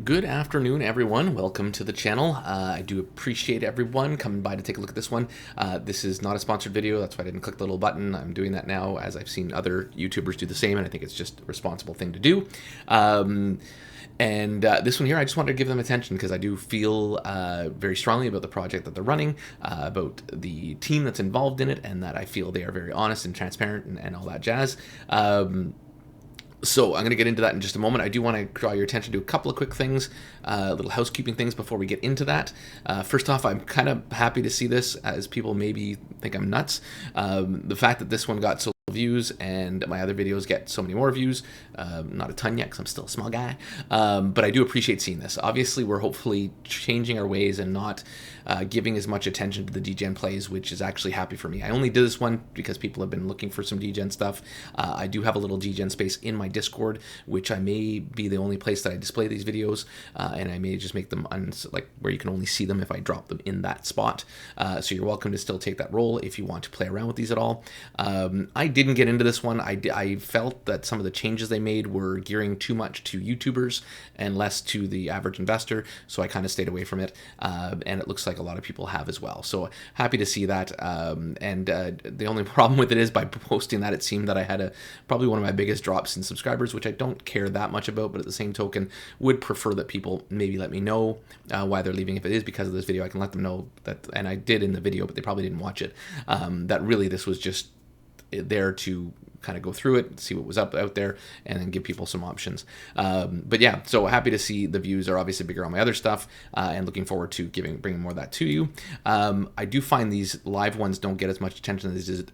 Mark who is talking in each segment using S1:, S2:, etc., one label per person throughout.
S1: Good afternoon, everyone. Welcome to the channel. I do appreciate everyone coming by to take a look at this one. This is not a sponsored video. That's why I didn't click the little button. I'm doing that now as I've seen other YouTubers do the same, and I think it's just a responsible thing to do. This one here, I just wanted to give them attention because I do feel very strongly about the project that they're running, about the team that's involved in it, and that I feel they are very honest and transparent and all that jazz. So I'm going to get into that in just a moment. I do want to draw your attention to a couple of quick things, little housekeeping things before we get into that. First off, I'm kind of happy to see this, as people maybe think I'm nuts. The fact that this one got so views and my other videos get so many more views, not a ton yet because I'm still a small guy, but I do appreciate seeing this. Obviously, we're hopefully changing our ways and not giving as much attention to the DGen plays, which is actually happy for me. I only did this one because people have been looking for some DGen stuff. I do have a little DGen space in my Discord, which I may be the only place that I display these videos, and I may just make them like where you can only see them if I drop them in that spot. So you're welcome to still take that role if you want to play around with these at all. I didn't get into this one. I felt that some of the changes they made were gearing too much to YouTubers and less to the average investor, so I kind of stayed away from it, and it looks like a lot of people have as well. So happy to see that. The only problem with it is by posting that, it seemed that I had probably one of my biggest drops in subscribers, which I don't care that much about, but at the same token would prefer that people maybe let me know why they're leaving. If it is because of this video, I can let them know that, and I did in the video, but they probably didn't watch it, that really this was just there to kind of go through it, see what was out there, and then give people some options. But yeah, so happy to see the views are obviously bigger on my other stuff, and looking forward to bringing more of that to you. I do find these live ones don't get as much attention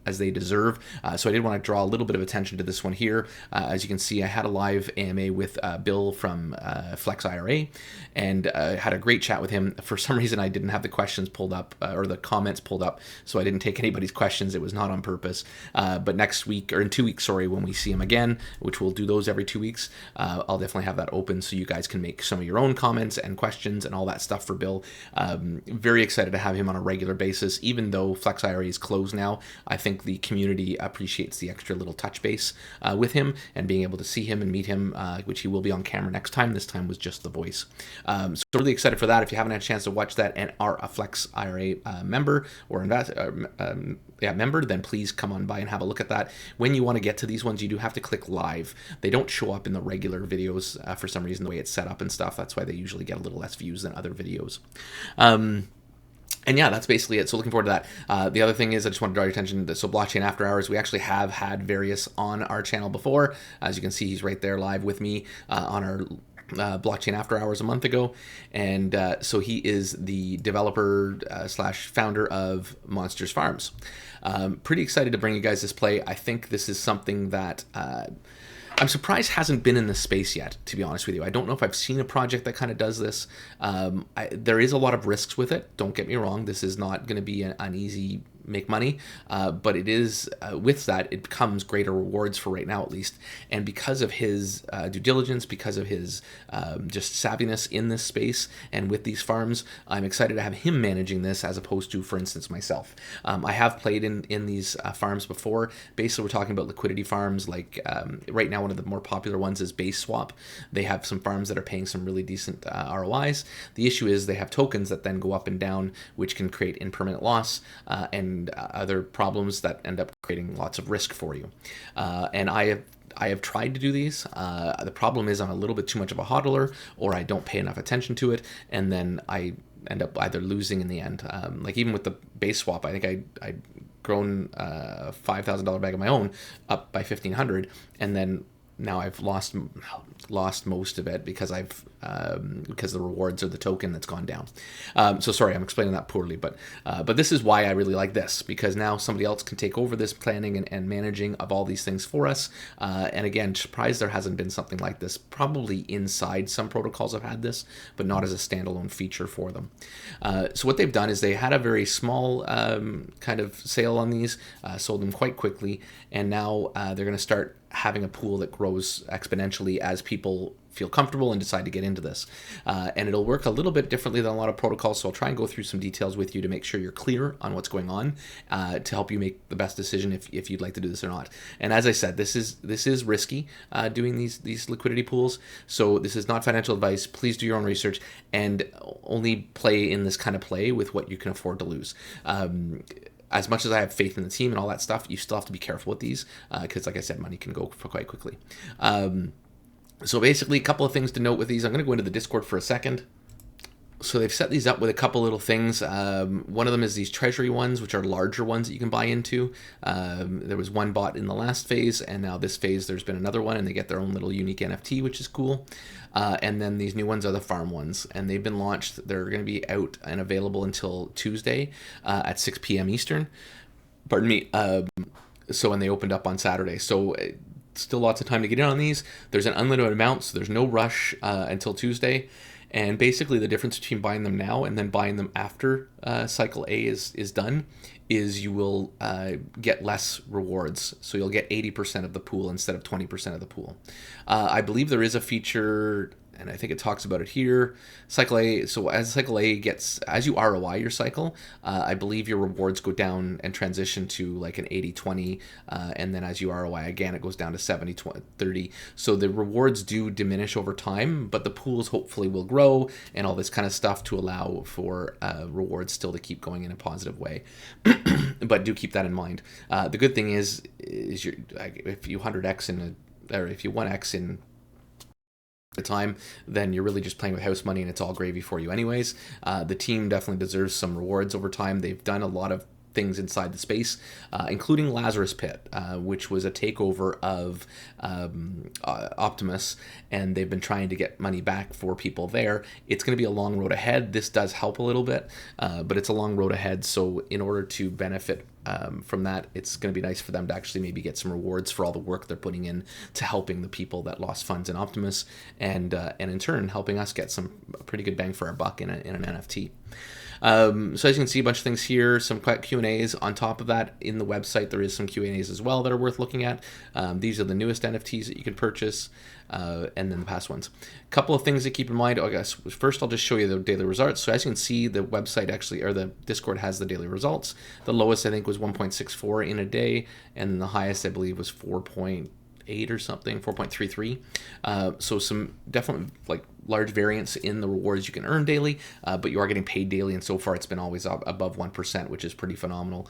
S1: as they deserve, so I did want to draw a little bit of attention to this one here. As you can see, I had a live AMA with Bill from Flex IRA, and had a great chat with him. For some reason, I didn't have the questions pulled up, or the comments pulled up, so I didn't take anybody's questions. It was not on purpose. But next week, or in 2 weeks, sorry, when we see him again, which we'll do those every 2 weeks, I'll definitely have that open so you guys can make some of your own comments and questions and all that stuff for Bill. Very excited to have him on a regular basis. Even though Flex IRA is closed now, I think the community appreciates the extra little touch base with him and being able to see him and meet him, which he will be on camera next time. This time was just the voice. So really excited for that. If you haven't had a chance to watch that and are a Flex IRA member or member, then please come on by and have a look at that. When you want to get to these ones, you do have to click live. They don't show up in the regular videos for some reason, the way it's set up and stuff. That's why they usually get a little less views than other videos. And yeah, that's basically it. So looking forward to that. The other thing is, I just want to draw your attention to, so Blockchain After Hours, we actually have had various on our channel before. As you can see, he's right there live with me on our Blockchain After Hours a month ago, and so he is the developer slash founder of Monsters Farmz. Pretty excited to bring you guys this play. I think this is something that I'm surprised hasn't been in the space yet, to be honest with you. I don't know if I've seen a project that kind of does this. There is a lot of risks with it. Don't get me wrong. This is not going to be an easy make money, but it is, with that, it becomes greater rewards for right now, at least. And because of his due diligence, because of his just savviness in this space and with these farms, I'm excited to have him managing this as opposed to, for instance, myself. I have played in these farms before. Basically, we're talking about liquidity farms. Like right now, one of the more popular ones is Base Swap. They have some farms that are paying some really decent ROIs. The issue is they have tokens that then go up and down, which can create impermanent loss and other problems that end up creating lots of risk for you. And I have tried to do these. The problem is I'm a little bit too much of a hodler, or I don't pay enough attention to it, and then I end up either losing in the end. Like even with the Base Swap, I think I'd grown a $5,000 bag of my own up by 1,500, and then now I've lost most of it because because the rewards are the token that's gone down. So sorry, I'm explaining that poorly, but this is why I really like this, because now somebody else can take over this planning and managing of all these things for us. And again, surprised there hasn't been something like this. Probably inside some protocols have had this, but not as a standalone feature for them. So what they've done is they had a very small kind of sale on these, sold them quite quickly, and now they're going to start having a pool that grows exponentially as people feel comfortable and decide to get into this. And it'll work a little bit differently than a lot of protocols, so I'll try and go through some details with you to make sure you're clear on what's going on, to help you make the best decision if you'd like to do this or not. And as I said, this is risky, doing these liquidity pools, so this is not financial advice. Please do your own research and only play in this kind of play with what you can afford to lose. As much as I have faith in the team and all that stuff, you still have to be careful with these, because like I said, money can go for quite quickly. So basically, a couple of things to note with these. I'm going to go into the Discord for a second. So they've set these up with a couple little things. One of them is these treasury ones, which are larger ones that you can buy into. There was one bought in the last phase, and now this phase there's been another one, and they get their own little unique NFT, which is cool. And then these new ones are the farm ones, and they've been launched. They're going to be out and available until Tuesday at 6 p.m. Eastern. Pardon me. So when they opened up on Saturday. So still lots of time to get in on these. There's an unlimited amount, so there's no rush until Tuesday. And basically the difference between buying them now and then buying them after cycle A is done is you will get less rewards. So you'll get 80% of the pool instead of 20% of the pool. I believe there is a feature, and I think it talks about it here. Cycle A, so as cycle A gets, as you ROI your cycle, I believe your rewards go down and transition to like an 80-20, and then as you ROI again, it goes down to 70-30. So the rewards do diminish over time, but the pools hopefully will grow and all this kind of stuff to allow for rewards still to keep going in a positive way. But do keep that in mind. The good thing is if you 100x or if you 1x in the time, then you're really just playing with house money and it's all gravy for you anyways. The team definitely deserves some rewards over time. They've done a lot of things inside the space, including Lazarus Pit, which was a takeover of Optimus, and they've been trying to get money back for people there. It's going to be a long road ahead. This does help a little bit, but it's a long road ahead, so in order to benefit from that, it's going to be nice for them to actually maybe get some rewards for all the work they're putting in to helping the people that lost funds in Optimus, and in turn helping us get some pretty good bang for our buck in an NFT. So as you can see, a bunch of things here, some Q&As. On top of that, in the website, there is some Q&As as well that are worth looking at. These are the newest NFTs that you can purchase, and then the past ones. A couple of things to keep in mind. I guess first I'll just show you the daily results. So as you can see, the website actually, or the Discord has the daily results. The lowest I think was 1.64 in a day, and the highest I believe was 4.8 or something, 4.33. So some definitely like large variance in the rewards you can earn daily, but you are getting paid daily, and so far it's been always up above 1%, which is pretty phenomenal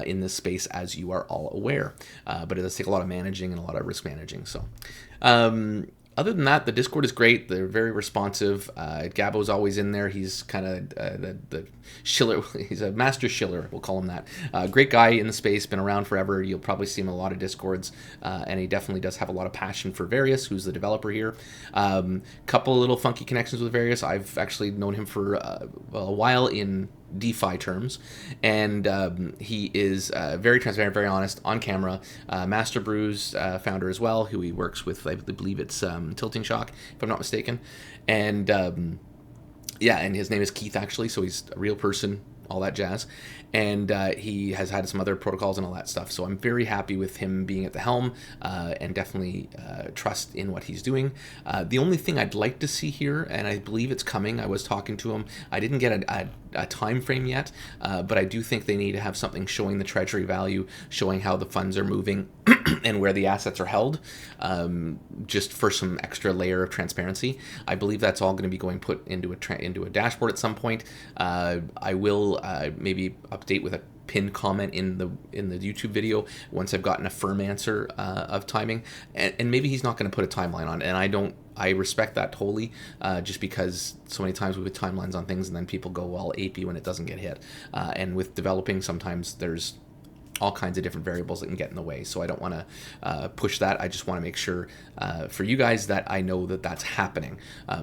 S1: in this space, as you are all aware. But it does take a lot of managing and a lot of risk managing. So other than that, the Discord is great. They're very responsive. Gabo's always in there. He's kind of the shiller. He's a master shiller, we'll call him that. Great guy in the space, been around forever. You'll probably see him in a lot of Discords, and he definitely does have a lot of passion for Various, who's the developer here. Couple of little funky connections with Various. I've actually known him for a while in DeFi terms, and he is very transparent, very honest on camera. Master Brews founder as well, who he works with. I believe it's Tilting Shock, if I'm not mistaken. And yeah, and his name is Keith actually, so he's a real person, all that jazz. And he has had some other protocols and all that stuff. So I'm very happy with him being at the helm, and definitely trust in what he's doing. The only thing I'd like to see here, and I believe it's coming, I was talking to him, I didn't get a time frame yet, but I do think they need to have something showing the treasury value, showing how the funds are moving and where the assets are held, just for some extra layer of transparency. I believe that's all going to be going put into a dashboard at some point. I will maybe update with a pinned comment in the YouTube video once I've gotten a firm answer of timing, and maybe he's not going to put a timeline on it, and I respect that totally, just because so many times we put timelines on things and then people go all apey when it doesn't get hit, and with developing sometimes there's all kinds of different variables that can get in the way, so I don't want to push that. I just want to make sure for you guys that I know that that's happening.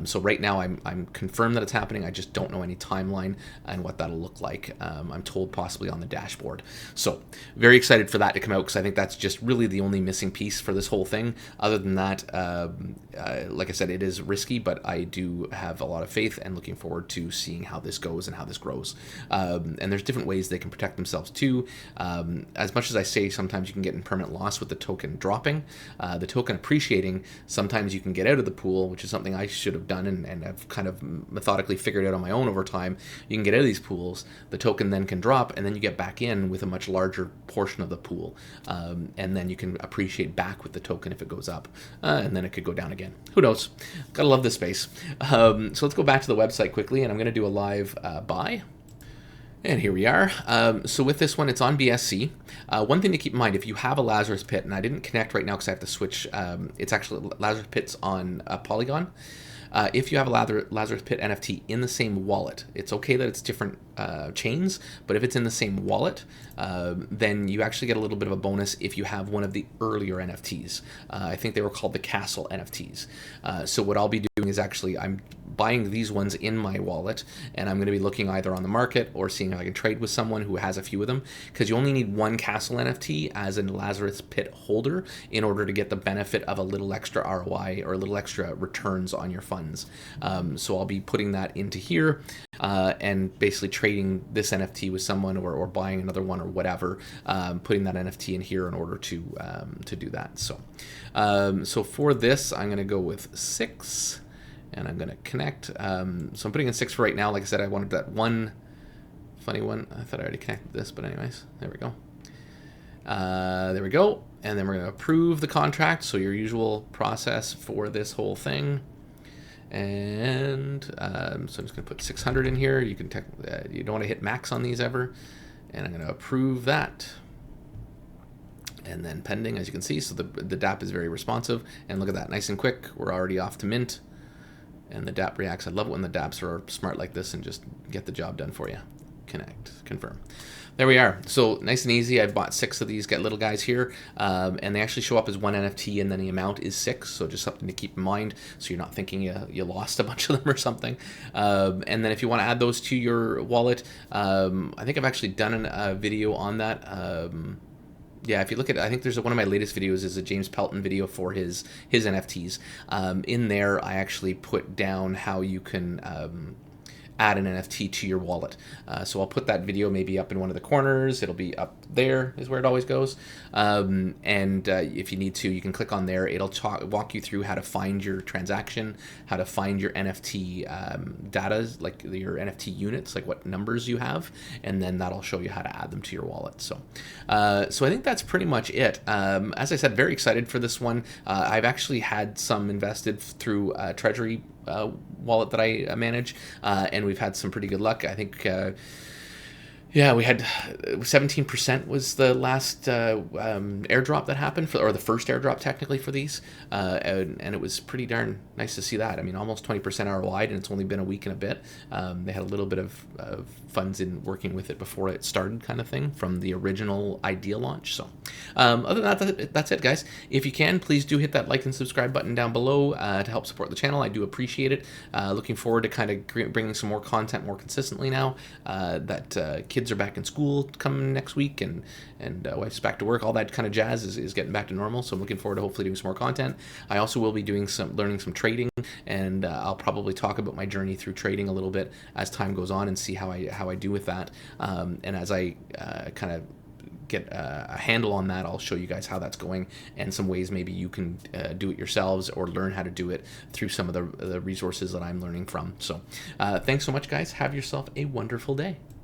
S1: So right now I'm confirmed that it's happening. I just don't know any timeline and what that'll look like. I'm told possibly on the dashboard. So very excited for that to come out, because I think that's just really the only missing piece for this whole thing. Other than that, like I said, it is risky, but I do have a lot of faith and looking forward to seeing how this goes and how this grows. And there's different ways they can protect themselves too. as much as I say sometimes you can get in permanent loss with the token dropping, the token appreciating, sometimes you can get out of the pool, which is something I should have done and I've kind of methodically figured out on my own over time. You can get out of these pools, the token then can drop, and then you get back in with a much larger portion of the pool, and then you can appreciate back with the token if it goes up, and then it could go down again. Who knows? Gotta love this space. So let's go back to the website quickly, and I'm going to do a live buy. And here we are. So with this one, it's on BSC. One thing to keep in mind, if you have a Lazarus Pit, and I didn't connect right now because I have to switch, it's actually Lazarus Pit's on Polygon. If you have a Lazarus Pit NFT in the same wallet, it's okay that it's different chains, but if it's in the same wallet, then you actually get a little bit of a bonus if you have one of the earlier NFTs. I think they were called the Castle NFTs. So what I'll be doing is actually I'm buying these ones in my wallet, and I'm going to be looking either on the market or seeing if I can trade with someone who has a few of them, because you only need one Castle NFT as a Lazarus Pit holder in order to get the benefit of a little extra ROI or a little extra returns on your funds. So I'll be putting that into here and basically trading this NFT with someone or buying another one or whatever, putting that NFT in here in order to do that. So for this, I'm going to go with 6. And I'm going to connect. So I'm putting in 6 for right now. Like I said, I wanted that one funny one. I thought I already connected this, but anyways, there we go. There we go. And then we're going to approve the contract. So your usual process for this whole thing. And so I'm just going to put 600 in here. You can you don't want to hit max on these ever. And I'm going to approve that. And then pending, as you can see. So the DApp is very responsive. And look at that, nice and quick. We're already off to mint. And the DApp reacts. I love it when the DApps are smart like this and just get the job done for you. Connect, confirm. There we are. So nice and easy. I've bought 6 of these little guys here, and they actually show up as one NFT, and then the amount is 6. So just something to keep in mind, so you're not thinking you lost a bunch of them or something. And then if you want to add those to your wallet, I think I've actually done a video on that. Yeah, if you look at, I think there's one of my latest videos is a James Pelton video for his NFTs. In there, I actually put down how you can add an NFT to your wallet. So I'll put that video maybe up in one of the corners. It'll be up there is where it always goes. And if you need to, you can click on there. It'll walk you through how to find your transaction, how to find your NFT data, like your NFT units, like what numbers you have, and then that'll show you how to add them to your wallet. So I think that's pretty much it. As I said, very excited for this one. I've actually had some invested through Treasury wallet that I manage, and we've had some pretty good luck. I think yeah, we had 17% was the last airdrop that happened, or the first airdrop technically for these, and it was pretty darn nice to see that. I mean, almost 20% ROI, and it's only been a week and a bit. They had a little bit of funds in working with it before it started, kind of thing, from the original idea launch. So other than that, that's it, guys. If you can, please do hit that like and subscribe button down below to help support the channel. I do appreciate it. Looking forward to kind of bringing some more content more consistently now that kids are back in school coming next week, and wife's back to work. All that kind of jazz is getting back to normal. So I'm looking forward to hopefully doing some more content. I also will be doing learning some trading, and I'll probably talk about my journey through trading a little bit as time goes on and see how I do with that. And as I kind of get a handle on that, I'll show you guys how that's going and some ways maybe you can do it yourselves or learn how to do it through some of the resources that I'm learning from. So thanks so much, guys. Have yourself a wonderful day.